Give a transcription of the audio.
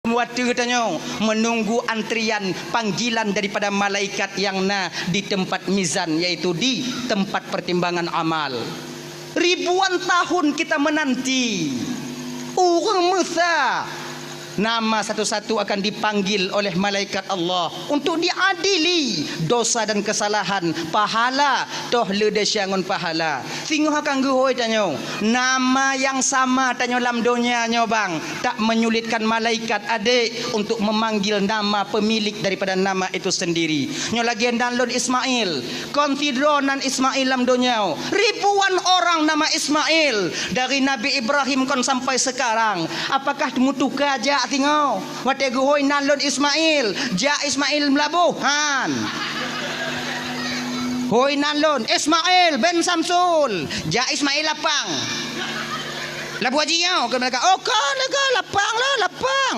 Waktu katanya menunggu antrian panggilan daripada malaikat yang di tempat mizan, yaitu di tempat pertimbangan amal. Ribuan tahun kita menanti. Orang Musa nama satu-satu akan dipanggil oleh malaikat Allah untuk diadili dosa dan kesalahan, pahala toh lede syangun pahala. Singguh akan guhoi tanyo nama yang sama tanyo dalam dunia nyo bang, tak menyulitkan malaikat adik untuk memanggil nama pemilik daripada nama itu sendiri. Nyo lagi download Ismail, konsidronan Ismail dalam dunia. Ribuan orang nama Ismail dari Nabi Ibrahim kon sampai sekarang. Apakah mutuka aja tengok wate guhoi nalon Ismail ja Ismail melabuhan hoi nalon Ismail ben Samsul ja Ismail lapang labu haji yo ke mereka oh kan lega lapang lah lapang